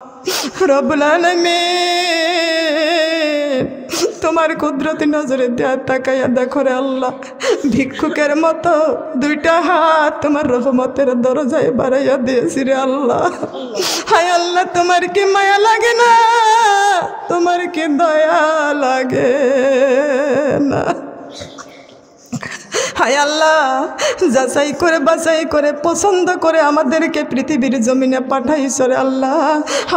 রব্বুল আলামিন তোমার কুদরতি নজরে দেয়া তাকাইয়া দেখো রে আল্লাহ, ভিক্ষুকের মতো দুইটা হাত তোমার রহমতের দরজায় বাড়াইয়া দিয়েছি রে আল্লাহ। হায় আল্লাহ, তোমার কি মায়া লাগে না? তোমার কি দয়া লাগে না? হায় আল্লাহ, যাচাই করে বাছাই করে পছন্দ করে আমাদেরকে পৃথিবীর জমিনে পাঠাইছ রে আল্লাহ,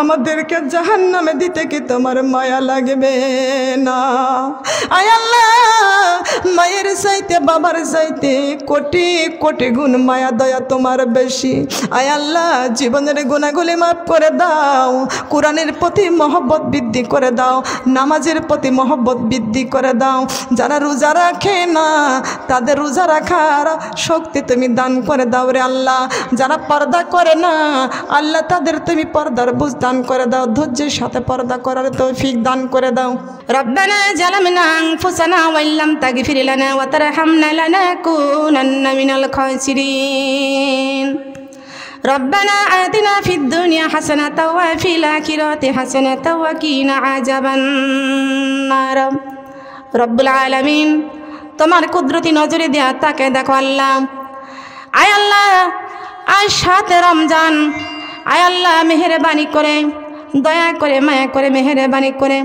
আমাদেরকে জাহান্নামে দিতে কি তোমার মায়া লাগবে না? আয় আল্লাহ, মায়ের চাইতে বাবার চাইতে কোটি কোটি গুণ মায়া দয়া তোমার বেশি। আয় আল্লাহ, জীবনের গুণাগুলি মাফ করে দাও, কোরআনের প্রতি মহব্বত বৃদ্ধি করে দাও, নামাজের প্রতি মহব্বত বৃদ্ধি করে দাও। যারা রোজা রাখে না তাদের রোজা রাখার শক্তি তুমি দান করে দাও রে আল্লাহ। যারা পর্দা করে না আল্লাহ তাদের তুমি পর্দার বুঝ দান করে দাও, ধৈর্যের সাথে পর্দা করার তৌফিক দান করে দাও। রব্বানা জালামনা আনফুসানা ওয়া ইল্লাম তাগফির লানা ওয়া তারহামনা লানাকুনান্না মিনাল খাসিরিন। রব্বানা আতিনা ফিদ দুনিয়া হাসানাতাও ওয়া ফিল আখিরাতি হাসানাতাও ওয়া কিনা আযাবান নার। রব্বুল আলামিন তোমার কুদরতি নজরে দেয়া তাকে দেখো আল্লাহ। আয় আল্লাহ, আজ 7 রমজান, আয় আল্লাহ মেহেরবানি করে দয়া করে মায়া করে মেহেরবানি করে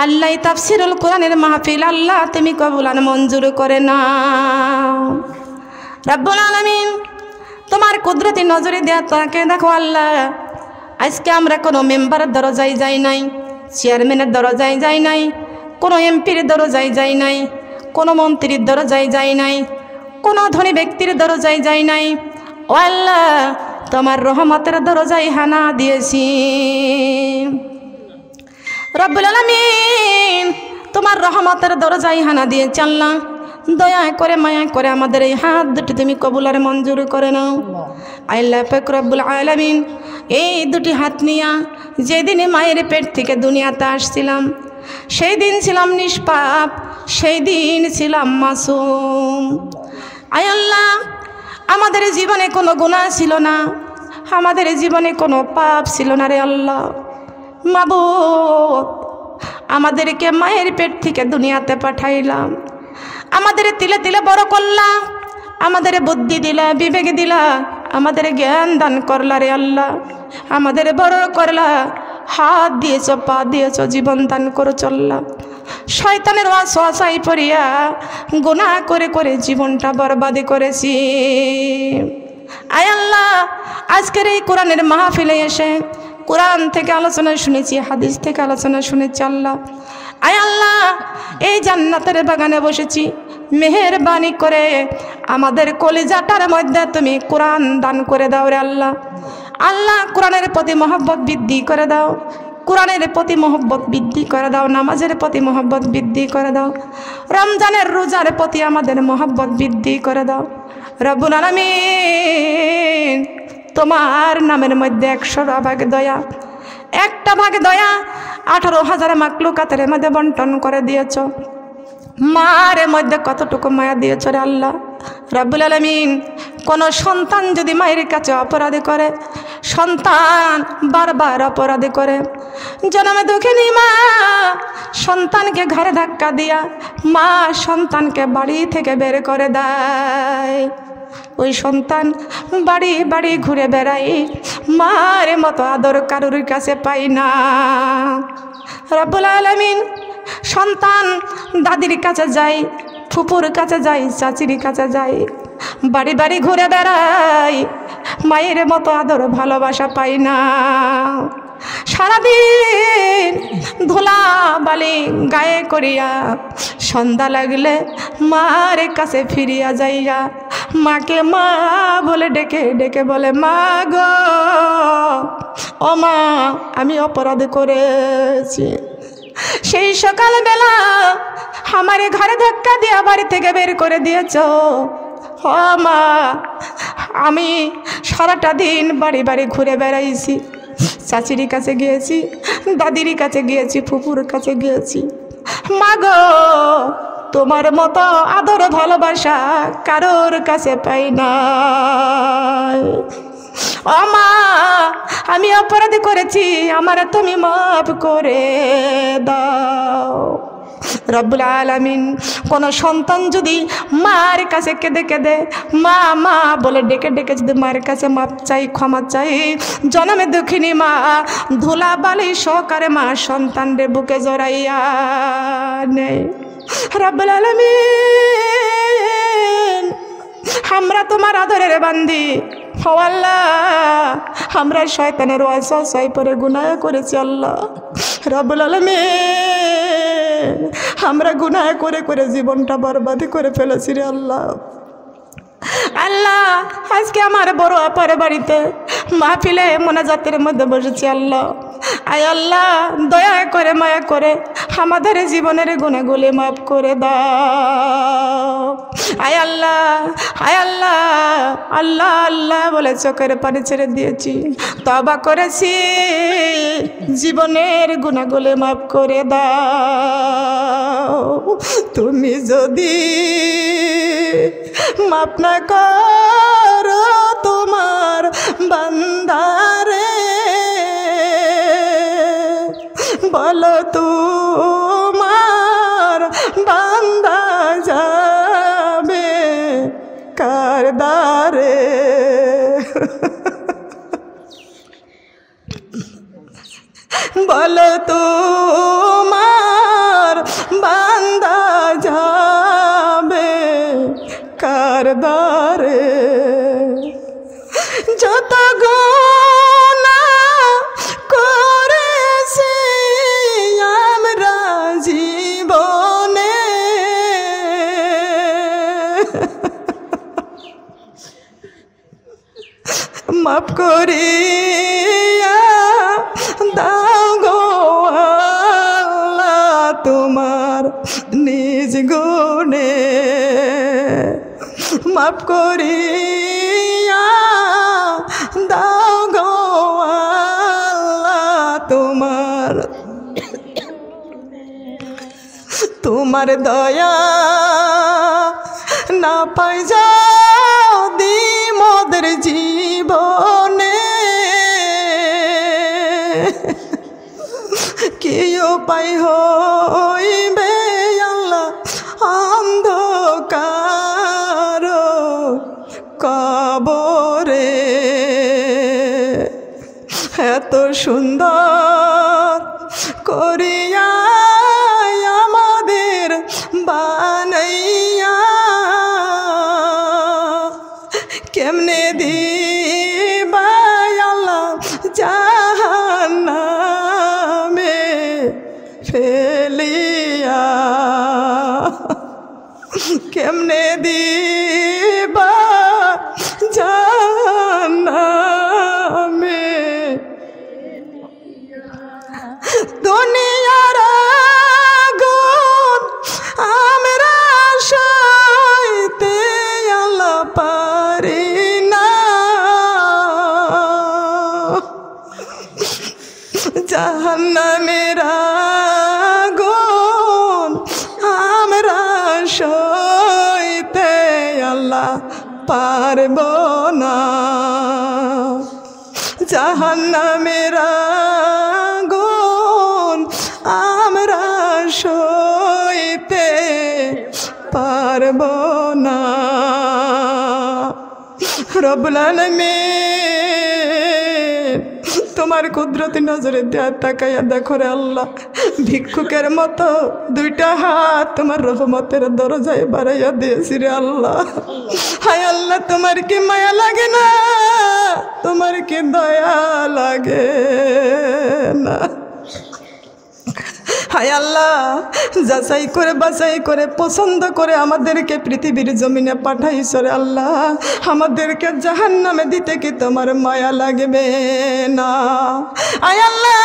আল্লাহ তাফসিরুল কোরআনের মাহফিল আল্লাহ তুমি কবুল আর মঞ্জুর করে নাও। রব্বুল আলামিন তোমার কুদরতি নজরে দেয়া তাকে দেখো আল্লাহ। আজকে আমরা কোনো মেম্বারের দরজায় যাই নাই, চেয়ারম্যানের দরজায় যাই নাই, কোনো এমপির দরজায় যাই নাই, কোনো মন্ত্রীর দরজায় যাই নাই, কোনো ধনী ব্যক্তির দরজায় যাই নাই। ও আল্লাহ, তোমার রহমতের দরজায় হানা দিয়েছি। রব্বুল আলামিন তোমার রহমতের দরজায় হানা দিয়েছি আল্লাহ। দয়া করে মায়া করে আমাদের এই হাত দুটি তুমি কবুল আর মঞ্জুর করে নাও। আল্লাহ পাক রব্বুল আলামিন এই দুটি হাত নিয়া যেদিনে মায়ের পেট থেকে দুনিয়াতে আসছিলাম সেই দিন ছিলাম নিষ্পাপ, সেই দিন ছিলাম মাসুম। আয় আল্লাহ, আমাদের জীবনে কোনো গুনাহ ছিল না, আমাদের জীবনে কোনো পাপ ছিল না রে আল্লাহ। মাবুদ, আমাদেরকে মায়ের পেট থেকে দুনিয়াতে পাঠাইলাম, আমাদের তিলে তিলে বড় করলা, আমাদের বুদ্ধি দিলা, বিবেক দিলা, আমাদের জ্ঞান দান করলা রে আল্লাহ, আমাদের বড় করলা, হাত দিয়েছ, পা দিয়েছ, জীবন দান করে চললাম। শয়তানের ওয়াসওয়াসায় পড়িয়া গুনাহ করে করে জীবনটা বরবাদি করেছি। আয় আল্লাহ, আজকের এই কোরআনের মাহফিলে এসে কোরআন থেকে আলোচনা শুনেছি, হাদিস থেকে আলোচনা শুনেছি আল্লাহ। আয় আল্লাহ, এই জান্নাতের বাগানে বসেছি, মেহেরবানি করে আমাদের কলিজাটার মধ্যে তুমি কোরআন দান করে দাও রে আল্লাহ। আল্লাহ, কোরআনের প্রতি মহব্বত বৃদ্ধি করে দাও, কোরআনের প্রতি মহব্বত বৃদ্ধি করে দাও, নামাজের প্রতি মহব্বত বৃদ্ধি করে দাও, রমজানের রোজার প্রতি আমাদের মহব্বত বৃদ্ধি করে দাও। রব্বুল আলামিন তোমার নামের মধ্যে 100 ভাগ দয়া, একটা ভাগ দয়া 18,000 মাখলুকাতের মধ্যে বন্টন করে দিয়েছ। মায়ের মধ্যে কতটুকু মায়া দিয়েছ রে আল্লাহ। রব্বুল আলামিন কোনো সন্তান যদি মায়ের কাছে অপরাধী করে, সন্তান বারবার অপরাধী করে, জন্মে দুঃখিনী মা সন্তানকে ঘরে ধাক্কা দিয়া মা সন্তানকে বাড়ি থেকে বের করে দেয়, ওই সন্তান বাড়ি বাড়ি ঘুরে বেড়াই, মার মতো আদর কারোর কাছে পাই না। রব্বুল আলামিন সন্তান দাদির কাছে যায়, ফুপুর কাছে যায়, চাচির কাছে যায়, বাড়ি বাড়ি ঘুরে বেড়াই, মায়ের মতো আদর ভালোবাসা পাই না। সারাদিন ধুলা বালি গায়ে করিয়া সন্ধ্যা লাগলে মার কাছে ফিরিয়া যাইয়া মাকে মা বলে ডেকে ডেকে বলে, মা গো, ও মা আমি অপরাধ করেছি। সেই সকালবেলা আমার ঘরে ধাক্কা দিয়া বাড়ি থেকে বের করে দিয়েছ। ও মা, আমি সারাটা দিন বাড়ি বাড়ি ঘুরে বেড়াইছি, চাচির কাছে গিয়েছি, দাদির কাছে গিয়েছি, ফুপুর কাছে গিয়েছি, মা গো তোমার মতো আদর ভালোবাসা কারোর কাছে পাই না। ও মা, আমি অপরাধ করেছি, আমারে তুমি মাফ করে দাও। রব্বুল আলামিন কোন সন্তান যদি মার কাছে কেঁদে কেঁদে মা মা বলে ডেকে ডেকে যদি মায়ের কাছে মাপ চাই, ক্ষমা চাই, জনমে দুঃখিনী মা ধুলা বালি সহকারে মা সন্তানরে বুকে জড়াইয়া নেই। রব্বুল আলামিন আমরা তোমার আদরের বান্দি, ও আল্লাহ আমরা শয়তানের ওয়াসওয়াসায় পড়ে গুনাহ করেছি আল্লাহ। রব্বুল আলামিন আমরা গুনাহ করে করে জীবনটা বরবাদ করে ফেলেছি রে আল্লাহ। আল্লাহ আজকে আমার বড় আপার বাড়িতে মাহফিলে মোনাজাতের মধ্যে বসেছি আল্লাহ। আয় আল্লাহ দয়া করে মায়া করে আমাদের জীবনের গুনাহগুলি মাফ করে দাও। আয় আল্লাহ, আয় আল্লাহ, আল্লাহ আল্লাহ বলে চোখের পানি ছেড়ে দিয়েছি, তওবা করেছি, জীবনের গুনাহগুলি মাফ করে দাও। তুমি যদি মাফ না করো তোমার বান্দারে, বলো তোমার বান্দা যাবে কার দ্বারে। বলো তোমার বান্দা যাবে কার দ্বারে। যত গুনাহ করেছি আমরা জীবনে, মাফ করিয়া দাও গো আল্লাহ তোমার নিজ গুণে, মাফ করিয়া দাও গো আল্লাহ তোমার, তোমার দয়া না পাই যদি মোদের জীবনে, কি উপায় হইবে আল্লাহ অন্ধকার কবরে। এত সুন্দর করিয়া আমাদের বানাইয়া কেমনে দিবা আল্লাহ জাহান্নামে ফেলিয়া, কেমনে দিবা জাহান্নামে। দুনিয়ার আগুন আমরা সইতে আল্লাহ পারি না, জাহান্নামের আগুন আমরা সইতে আল্লাহ পারব না, জাহান্নামের আগুন আমরা সইতে পারব না। রব্বুল আলামিন তোমার কুদরতি নজরে দেয়া তাকাইয়া দেখো রে আল্লাহ, ভিক্ষুকের মতো দুইটা হাত তোমার রহমতের দরজায় বাড়াইয়া দিয়েছি রে আল্লাহ। হায় আল্লাহ তোমার কি মায়া লাগে না, তোমার কি দয়া লাগে না? হায় আল্লাহ যাচাই করে বাছাই করে পছন্দ করে আমাদেরকে পৃথিবীর জমিনে পাঠাইছ রে আল্লাহ, আমাদেরকে জাহান্নামে দিতে কি তোমার মায়া লাগবে না? আয় আল্লাহ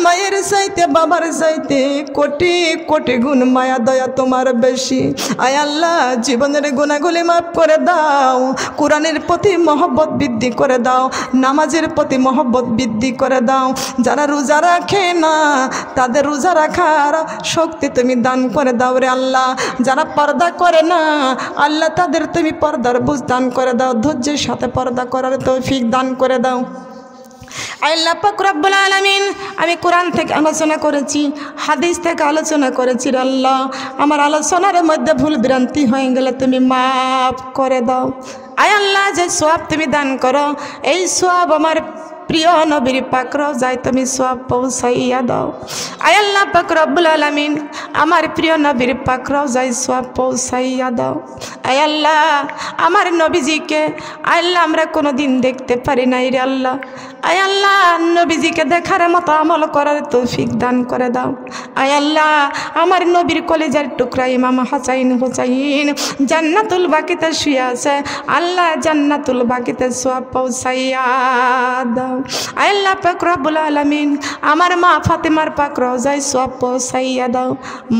মায়ের চাইতে বাবার চাইতে কোটি কোটি গুণ মায়া দয়া তোমার বেশি। আয় আল্লাহ জীবনের গুণাগুলি মাফ করে দাও, কোরআনের প্রতি মহব্বত বৃদ্ধি করে দাও, নামাজের প্রতি মহব্বত বৃদ্ধি করে দাও। যারা রোজা রাখে না তাদের রোজা রাখার শক্তি তুমি দান করে দাও রে আল্লাহ। যারা পর্দা করে না আল্লাহ তাদের তুমি পর্দার বুঝ দান করে দাও, ধৈর্যের সাথে পর্দা করার তৌফিক দান করে দাও। আল্লাহ পাক রব্বুল আলামিন আমি কোরআন থেকে আলোচনা করেছি, হাদিস থেকে আলোচনা করেছি রে আল্লাহ। আমার আলোচনার মধ্যে ভুল ভ্রান্তি হয়ে গেলে তুমি মাফ করে দাও। আয় আল্লাহ যে সওয়াব তুমি দান করো এই সওয়াব আমার প্রিয় নবীর পাক রওজায় তুমি সওয়াব পৌঁছাইয়া দাও। আয় আল্লাহ পাক রব্বুল আলামিন আমার প্রিয় নবীর পাক রওজায় সওয়াব পৌঁছাইয়া দাও। আয় আল্লাহ আমার নবীজিকে আল্লাহ আমরা কোনো দিন দেখতে পারি নাই রে আল্লাহ। আয় আল্লাহ নবীজিকে দেখার মতো আমল করার তৌফিক দান করে দাও। আয় আল্লাহ আমার নবীর কলেজার টুকরা ইমাম হাসাইন হুসাইন জান্নাতুল বাকিতে শুয়ে আছে, আল্লাহ জান্নাতুল বাকিতে সওয়াব পৌঁছাইয়া দাও। আয় আল্লাহ পাক রব্বুল আলামিন আমার মা ফাতেমার পাক রওজায় সওয়াব পৌঁছাইয়া দাও,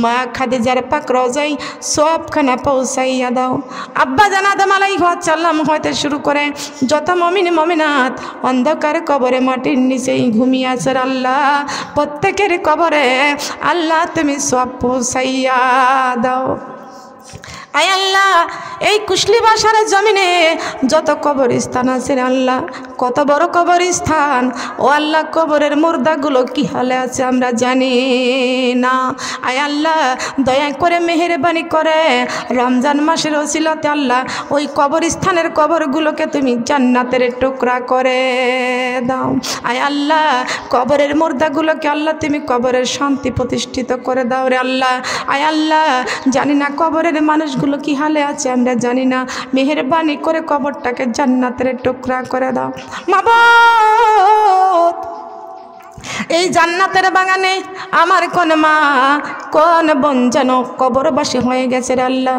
মা খাদিজার পাক রওজায় সওয়াবখানা পৌঁছাইয়া দাও। আব্বা জান আদম আলাইহিস সালাম হইতে শুরু করে যত মুমিন মুমিনাত অন্ধকার কবরে মাটির নিচেই ঘুমিয়ে আছে আল্লাহ, প্রত্যেকের কবরে আল্লাহ তুমি সওয়াব পৌঁছাইয়া দাও। আয় আল্লাহ এই কুশলি বাসার জমিনে যত কবরস্থান আছে আল্লাহ, কত বড় কবরস্থান ও আল্লাহ, কবরের মুর্দাগুলো কি হালে আছে আমরা জানি না। আয় আল্লাহ দয়া করে মেহেরবানি করে রমজান মাসের ওসিলাতে আল্লাহ ওই কবরস্থানের কবরগুলোকে তুমি জান্নাতের টুকরা করে দাও। আয় আল্লাহ কবরের মুর্দাগুলোকে আল্লাহ তুমি কবরের শান্তি প্রতিষ্ঠিত করে দাও রে আল্লাহ। আয় আল্লাহ জানি না কবরের মানুষগুলো কি হালে আছে আমরা জানি না, মেহেরবানি করে কবরটাকে জান্নাতের টুকরা করে দাও। মাবুদ এই জান্নাতের বাগানে আমার কোন মা কোন বোন যেন কবরবাসী হয়ে গেছে রে আল্লাহ।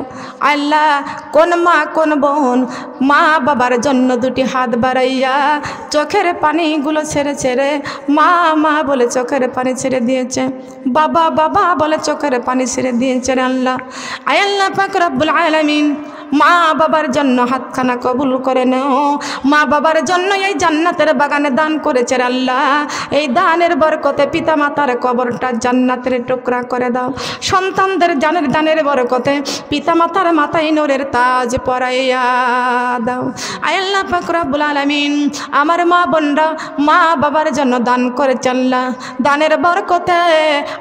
আল্লাহ কোন মা কোন বোন মা বাবার জন্য দুটি হাত বাড়াইয়া চোখের পানিগুলো ছেড়ে ছেড়ে মা মা বলে চোখের পানি ছেড়ে দিয়েছে, বাবা বাবা বলে চোখের পানি ছেড়ে দিয়েছে রে আল্লাহ। আয় আল্লাহ পাক রব্বুল আলামিন মা বাবার জন্য হাতখানা কবুল করে নাও, মা বাবার জন্য এই জান্নাতের বাগানে দান করেছে রে আল্লাহ। এই দানের বরকতে পিতা মাতার কবরটা জান্নাতের টুকরা করে দাও। সন্তানদের জানের দানের বরকতে পিতা মাতার মাথায় নূরের তাজ পরাইয়া দাও। আয় আল্লাহ পাক রব্বুল আলামিন আমার মা বোনরা মা বাবার জন্য দান করেছে আল্লাহ, দানের বরকতে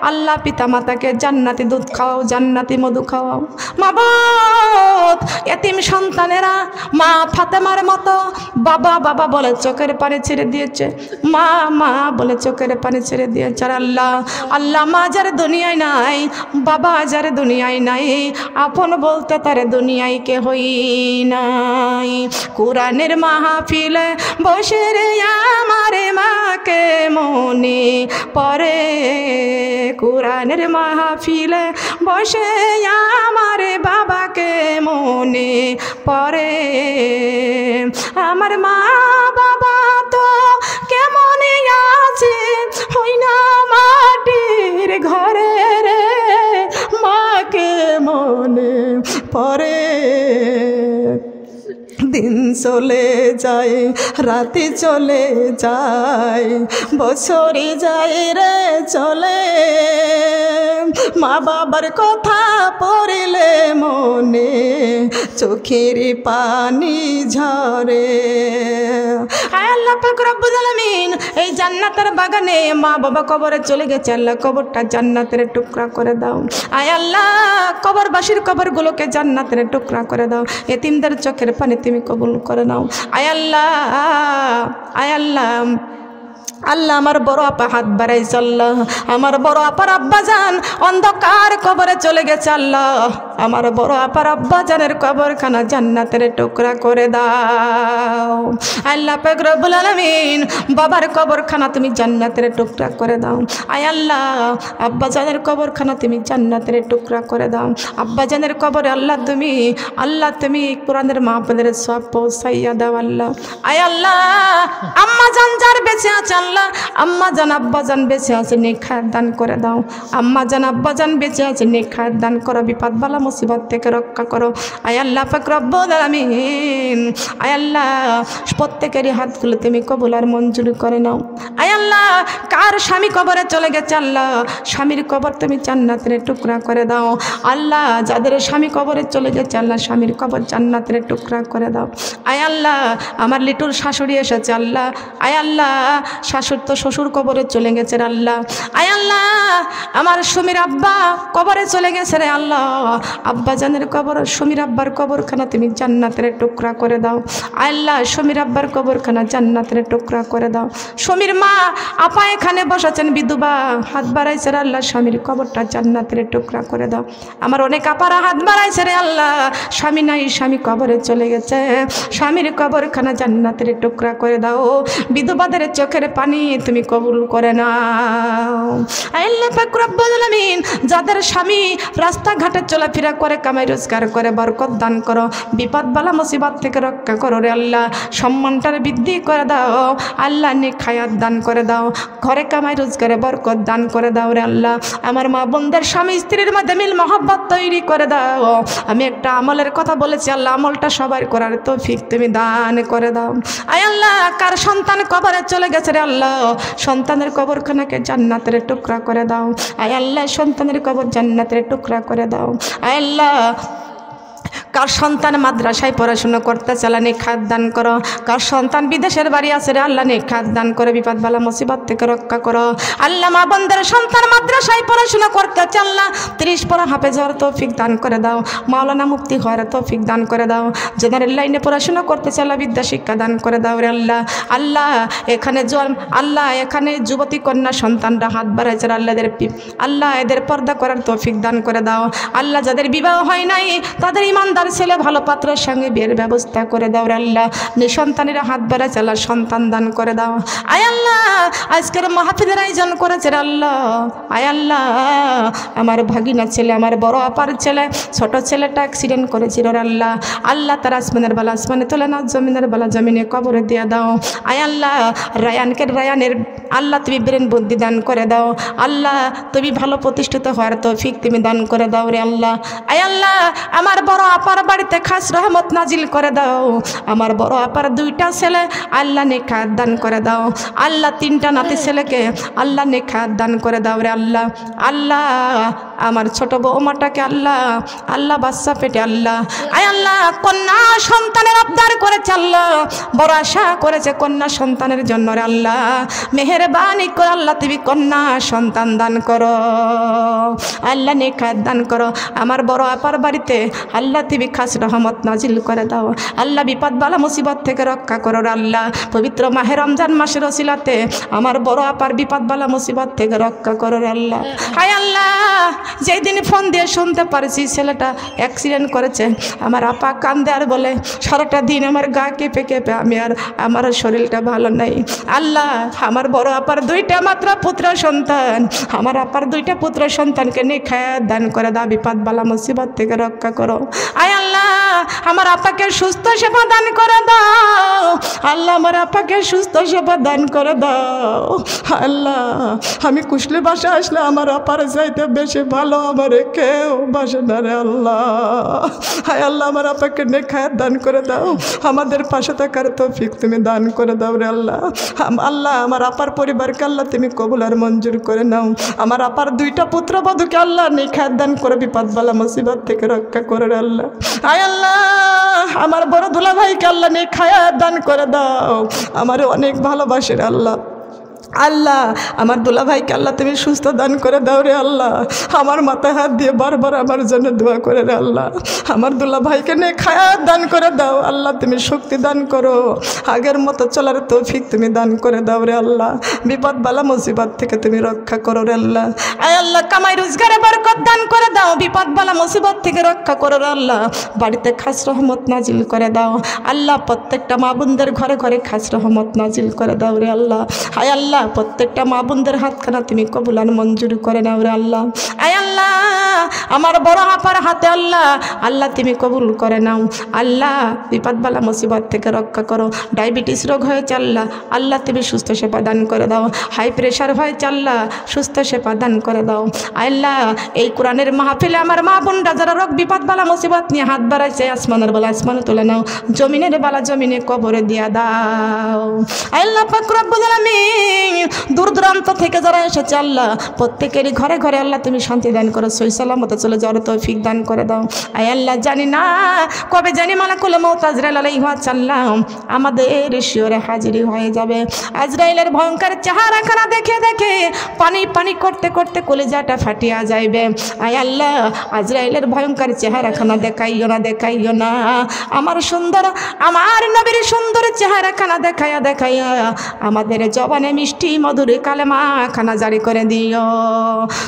আল্লাহ পিতা মাতাকে জান্নাতি দুধ খাওয়াও, জান্নাতি মধু খাওয়াও। মাবুদ এতিম সন্তানেরা মা ফাতেমার মতো বাবা বাবা বলে চোখের পানি ছেড়ে দিয়েছে, মা মা বলে চোখের পানি ছেড়ে দিয়েছে আল্লাহ। আল্লাহ মা যার দুনিয়ায় নাই, বাবা যার দুনিয়ায় নাই, আপন বলতে তার দুনিয়ায় কেহই নাই। কোরআনের মাহফিলে বসে রে আমার মাকে মনে পড়ে, কোরআনের মাহফিলে বসে আমার বাবাকে মনে পড়ে। আমার মা বাবা তো কেমন আছে হই না মাটির ঘরে রে, মাকে মনে পড়ে। দিন চলে যায় রাতে চলে যায়, বছরে যায় রে চলে, মা বাবার কথা পড়লে মনে চোখের পানি ঝরে। আয় আল্লাহ পাক রব্বুল আলামিন এই জান্নাতের বাগানে মা বাবা কবরে চলে গেছে আল্লাহ, কবরটা জান্নাতের টুকরা করে দাও। আয় আল্লাহ কবরবাসীর কবরগুলোকে জান্নাতের টুকরা করে দাও, এতিমদের চোখের পানি তুমি কবুল করে নাও। আয় আল্লাহ আয় আল্লাহ আল্লাহ আমার বড় আপা হাত বাড়াইছে আল্লাহ, আমার বড় আপার আব্বাজান অন্ধকার কবরে চলে গেছে আল্লাহ, আমার বড় আপার আব্বাজানের কবরখানা জান্নাতের টুকরা করে দাও। আল্লাহ পাক রব্বুল আলামিন বাবার কবরখানা তুমি জান্নাতের টুকরা করে দাও। আয় আল্লাহ আব্বাজানের কবরখানা তুমি জান্নাতের টুকরা করে দাও। আব্বাজানের কবরে আল্লাহ তুমি কোরআনের মাহফিলের সওয়াব পৌঁছাইয়া দাও আল্লাহ। আয় আল্লাহ আম্মা জান যার বেঁচে আছে আল্লাহ আল্লাহ আম্মা জান আব্বা জান বেঁচে আছে নেক হায়াত দান করে দাও। আম্মা জান আব্বা জান বেঁচে আছে নেক হায়াত দান করো, বিপদ বালা মুসিবত থেকে রক্ষা করো। আয় আল্লাহ পাক রব্বুল আলামিন, আয় আল্লাহ প্রত্যেকেরই হাতগুলো তুমি কবুল আর মঞ্জুর করে নাও। আয় আল্লাহ কার স্বামী কবরে চলে গেছে আল্লাহ স্বামীর কবর তুমি জান্নাতের টুকরা করে দাও। আল্লাহ যাদের স্বামী কবরে চলে গেছে আল্লাহ স্বামীর কবর জান্নাতের টুকরা করে দাও। আয় আল্লাহ আমার লিটুর শাশুড়ি এসেছে আল্লাহ, আয় আল্লাহ শাশুড় তো শ্বশুর কবরে চলে গেছে রে আল্লাহ। আয় আল্লাহ আমার সুমির আব্বা কবরে চলে গেছে রে আল্লাহ, আব্বা জানের কবর সুমির আব্বার কবরখানা তুমি জান্নাতের টুকরা করে দাও। আয় আল্লাহ সুমির আব্বার কবরখানা জান্নাতের টুকরা করে দাও। সুমির মা আপা এখানে বসেছেন বিধবা, হাত বাড়াইছে রে আল্লাহ স্বামীর কবরটা জান্নাতের টুকরা করে দাও। আমার অনেক আপারা হাত বাড়াইছে রে আল্লাহ স্বামী নাই স্বামী কবরে চলে গেছে, স্বামীর কবরখানা জান্নাতের টুকরা করে দাও। বিধবাদের চোখের পানি তুমি কবুল করে নাও। আল্লাহ পাক রব্বুল আলামিন যাদের স্বামী রাস্তাঘাটে চলাফেরা করে কামাই রোজগার করে বরকত দান করো, বিপদ বালা মুসিবত থেকে রক্ষা করো রে আল্লাহ, সম্মানটার বৃদ্ধি করে দাও আল্লাহ, নেক হায়াত দান করে দাও, ঘরে কামাই রোজগারে বরকত দান করে দাও রে আল্লাহ। আমার মা বোনদের স্বামী স্ত্রীর মধ্যে মিল মহব্বত তৈরি করে দাও। আমি একটা আমলের কথা বলেছি আল্লাহ আমলটা সবার করার তৌফিক তুমি দান করে দাও। আয় আল্লাহ কার সন্তান কবরে চলে গেছে রে আল্লাহ সন্তানের কবরখানাকে জান্নাতের টুকরা করে দাও। আয় আল্লাহ সন্তানের কবর জান্নাতের টুকরা করে দাও। আয় আল্লাহ কার সন্তান মাদ্রাসায় পড়াশোনা করতে চালা নেক হায়াত দান করো, কার সন্তান বিদেশের বাড়ি আছে রে আল্লাহ নেক হায়াত দান করে বিপদ বালা মুসিবত থেকে রক্ষা করো। আল্লাহ মা বোনদের সন্তান মাদ্রাসায় পড়াশোনা করতে চাল্লা 30 পড়া হাফেজ হওয়ার তৌফিক দান করে দাও, মাওলানা মুফতি হওয়ার তৌফিক দান করে দাও, জেনারেল লাইনে পড়াশোনা করতে চাল্লা বিদ্যা শিক্ষা দান করে দাও রে আল্লাহ। আল্লাহ এখানে আল্লাহ এখানে যুবতী কন্যা সন্তানরা হাত বাড়াইছে আল্লাহ আল্লাহ এদের পর্দা করার তৌফিক দান করে দাও। আল্লাহ যাদের বিবাহ হয় নাই তাদের ইমানদার ছেলে ভালো পাত্রের সঙ্গে বিয়ের ব্যবস্থা করে দাও রে আল্লাহ, নিঃসন্তানেরা হাত বাড়া চালা সন্তান দান করে দাও। আয় আল্লাহ আজকের মাহফিলের আয়োজন করেছে রে আল্লাহ, আয় আল্লাহ আমার ভাগিনা ছেলে আমার বড় আপার ছেলে ছোট ছেলেটা অ্যাক্সিডেন্ট করেছিল রে আল্লাহ, আল্লাহ তার আসমানের বেলা আসমানে তোলে না জমিনের বেলা জমিনে কবরে দিয়ে দাও। আয় আল্লাহ রায়ানের আল্লাহ তুমি ব্রেন বুদ্ধি দান করে দাও, আল্লাহ তুমি ভালো প্রতিষ্ঠিত হওয়ার তৌফিক তুমি দান করে দাও রে আল্লাহ। আয় আল্লাহ আমার বড় আপার বাড়িতে খাস রহমত নাজিল করে দাও, আমার বড় আপার 2টা ছেলে আল্লাহ নেক হায়াত দান করে দাও, আল্লাহ 3টা নাতি ছেলেকে আল্লাহ নেক হায়াত দান করে দাও রে আল্লাহ। আল্লাহ আমার ছোট বৌমাটাকে আল্লাহ বাচ্চা পেটে আল্লাহ, আয় আল্লাহ কন্যা সন্তানের আবদার করেছে আল্লাহ, বড় আশা করেছে কন্যা সন্তানের জন্য রে আল্লাহ, মেহেরবানি করে আল্লাহ তুমি কন্যা সন্তান দান করো, আল্লাহ নেক হায়াত দান করো। আমার বড় আপার বাড়িতে আল্লাহ তুমি খাস রহমত নাজিল করে দাও, আল্লাহ বিপদ বালা মুসিবত থেকে রক্ষা করো রে আল্লাহ। পবিত্র মাহে রমজান মাসের ওসিলাতে আমার বড় আপার বিপদ বালা মুসিবত থেকে রক্ষা করো রে আল্লাহ। হায় আল্লাহ যেই দিন ফোন দিয়ে শুনতে পারছি ছেলেটা অ্যাক্সিডেন্ট করেছে, আমার আপা কান্দে আর বলে সারাটা দিন আমার গা কেঁপে কেঁপে আমার শরীরটা ভালো নাই। আল্লাহ আমার বড় আপার 2টা মাত্র পুত্র সন্তান, আমার আপার 2টা পুত্র সন্তানকে নেক হায়াত দান করে দাও, বিপদ বালা মুসিবত থেকে রক্ষা করো। আয় আল্লাহ আমার আপাকে সুস্থ সেবা দান করে দাও, আল্লাহ আমার আপাকে সুস্থ সেবা দান করে দাও। আল্লাহ আমি কুশলি বাসা আসলে আমার আপার চাইতে বেশি ভালো আমার কেউ বাসে না রে আল্লাহ। হায় আল্লাহ আমার আপাকে নেক হায়াত দান করে দাও, আমাদের পাশে থাকার তৌফিক তুমি দান করে দাও রে আল্লাহ। আল্লাহ আমার আপার পরিবারকে আল্লাহ তুমি কবুল আর মঞ্জুর করে নাও, আমার আপার 2টা পুত্রবধূকে আল্লাহ নেক হায়াত দান করে বিপদ বালা মুসিবত থেকে রক্ষা করে রে আল্লাহ। আয় আল্লাহ আমার বড় দুলা ভাইকে আল্লাহ নেক হায়াত দান করে দাও, আমার অনেক ভালোবাসে রে আল্লাহ। আল্লাহ আমার দুলা ভাইকে আল্লাহ তুমি সুস্থ দান করে দাও রে আল্লাহ, আমার মাথায় হাত দিয়ে বারবার আমার জন্য দোয়া করে রে আল্লাহ। আমার দুলা ভাইকে নেক হায়াত দান করে দাও আল্লাহ, তুমি শক্তি দান করো, আগের মতো চলার তৌফিক তুমি দান করে দাও রে আল্লাহ, বিপদ বালা মুসিবত থেকে তুমি রক্ষা করো রে আল্লাহ। আয় আল্লাহ কামাই রোজগারে বরকত দান করে দাও, বিপদ বালা মুসিবত থেকে রক্ষা করো রে আল্লাহ, বাড়িতে খাস রহমত নাজিল করে দাও আল্লাহ, প্রত্যেকটা মা বোনদের ঘরে ঘরে খাস রহমত নাজিল করে দাও রে আল্লাহ। আয় আল্লাহ প্রত্যেকটা মা বোনদের হাতখানা তুমি কবুল আর মঞ্জুর করে নাও রে আল্লাহ। আয় আল্লাহ আমার বড় আপার হাতে আল্লাহ, আল্লাহ তুমি কবুল করে নাও। আল্লাহ বিপদ বালা মুসিবত থেকে রক্ষা করো। ডায়াবেটিস রোগ হয়েছে আল্লাহ, আল্লাহ তুমি সুস্থ সেবা দান করে দাও। হাই প্রেশার হয়েছে আল্লাহ, সুস্থ সেবা দান করে দাও। আল্লাহ এই কোরআনের মাহফিলে আমার মা বোনরা যারা রোগ বিপদ বালা মুসিবত নিয়ে হাত বাড়াইছে, আসমানের বেলা আসমানে তুলে নাও, জমিনের বেলা জমিনে কবরে দিয়া দাও। আল্লাহ পাক রব্বুল আলামিন দূর দূরান্ত থেকে যারা এসেছে আল্লাহ, প্রত্যেকেরই ঘরে ঘরে আল্লাহ তুমি শান্তি দান করো, সহি সালামতে চলে যাওয়ার তৌফিক দান করে দাও। আয় আল্লাহ জানি না কবে জানি মালাকুল মউত আজরাইল আলাইহিস সালাম আমাদের শিয়রে হাজিরি হয়ে যাবে। আজরাইলের ভয়ঙ্কর চেহারাখানা দেখে দেখে পানি পানি করতে করতে কলিজাটা ফাটিয়া যাইবে। আয় আল্লাহ আজরাইলের ভয়ঙ্কর চেহারাখানা দেখাইও না, দেখাইও না। আমার সুন্দর, আমার নবীর সুন্দর চেহারাখানা দেখাইয়া দেখাইয়া আমাদের জবানে মিষ্টি মধুর কালেমা খানা জারি করে দিও।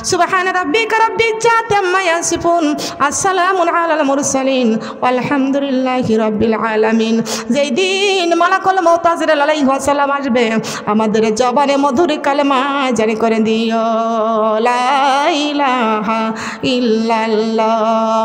সুবহান রাব্বিকা রাব্বিল ইজ্জাতি আম্মা ইয়াসিফুন, আসসালামুন আলাল মুরসালিন, আলহামদুলিল্লাহি রাব্বিল আলামিন। যেই দিন মালাকুল মউত আজরাইল আলাইহিস সালাম আসবে, আমাদের জবানে মধুর কালেমা জারি করে দিও, লা ইলাহা ইল্লাল্লাহ।